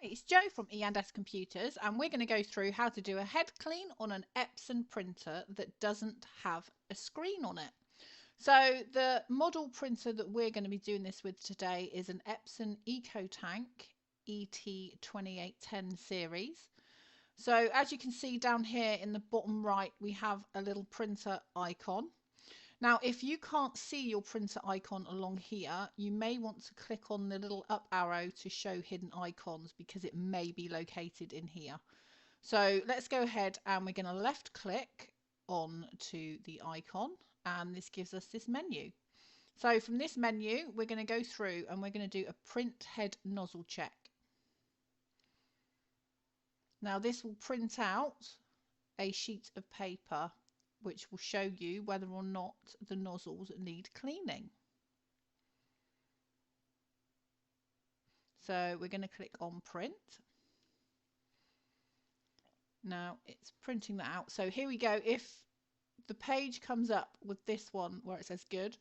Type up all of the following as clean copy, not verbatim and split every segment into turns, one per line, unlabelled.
It's Joe from E&S Computers, and we're going to go through how to do a head clean on an Epson printer that doesn't have a screen on it. So the model printer that we're going to be doing this with today is an Epson EcoTank ET-2810 Series. So as you can see down here in the bottom right, we have a little printer icon. Now, if you can't see your printer icon along here, you may want to click on the little up arrow to show hidden icons because it may be located in here. So let's go ahead and we're going to left click on to the icon, and this gives us this menu. So from this menu, we're going to go through and we're going to do a print head nozzle check. Now this will print out a sheet of paper which will show you whether or not the nozzles need cleaning. So we're going to click on print. Now it's printing that out. So here we go. If the page comes up with this one where it says good,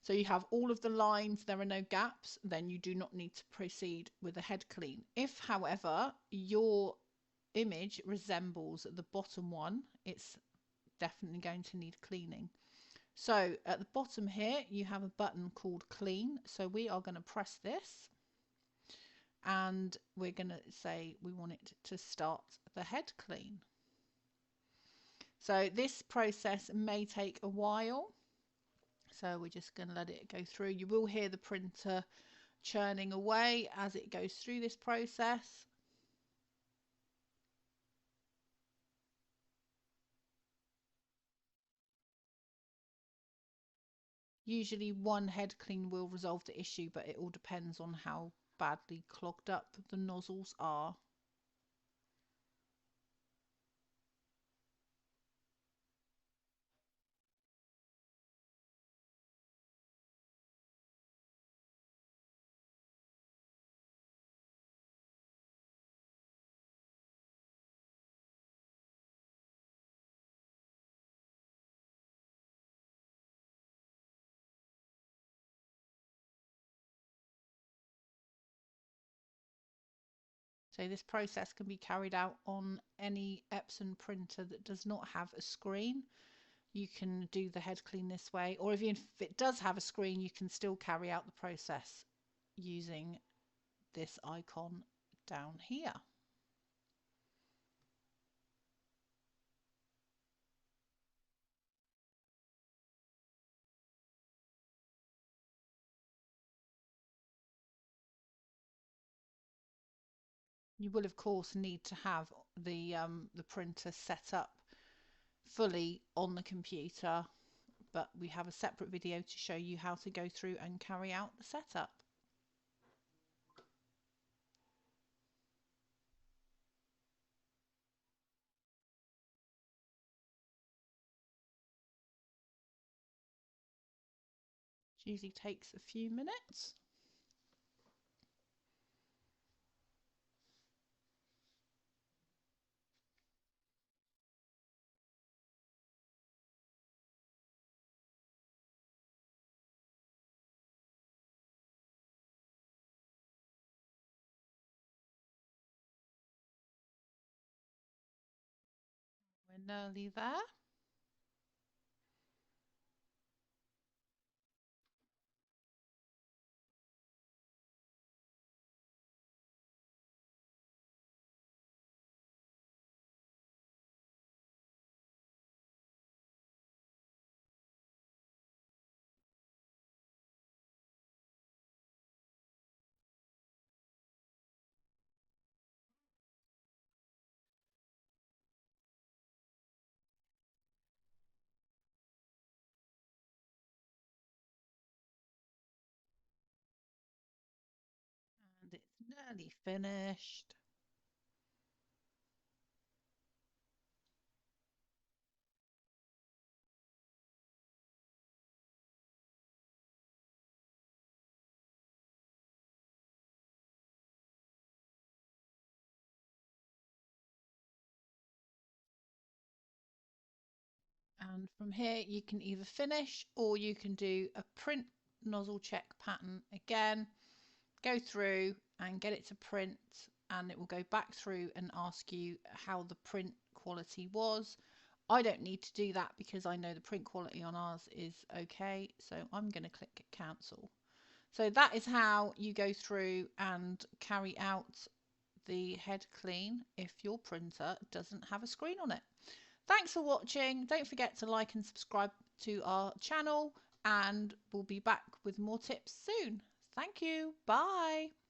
so you have all of the lines, there are no gaps, then you do not need to proceed with a head clean. If, however, your image resembles the bottom one, it's definitely going to need cleaning. So at the bottom here you have a button called clean, so we are going to press this and we're going to say we want it to start the head clean. So this process may take a while, so we're just going to let it go through. You will hear the printer churning away as it goes through this process. Usually one head clean will resolve the issue, but it all depends on how badly clogged up the nozzles are. So this process can be carried out on any Epson printer that does not have a screen. You can do the head clean this way, or if it does have a screen, you can still carry out the process using this icon down here. You will of course need to have the printer set up fully on the computer, but we have a separate video to show you how to go through and carry out the setup. It usually takes a few minutes. We're nearly there. And it's nearly finished. And from here you can either finish or you can do a print nozzle check pattern again, go through and get it to print and it will go back through and ask you how the print quality was. I don't need to do that because I know the print quality on ours is okay, so I'm going to click cancel. So that is how you go through and carry out the head clean if your printer doesn't have a screen on it. Thanks for watching. Don't forget to like and subscribe to our channel, and we'll be back with more tips soon. Thank you. Bye.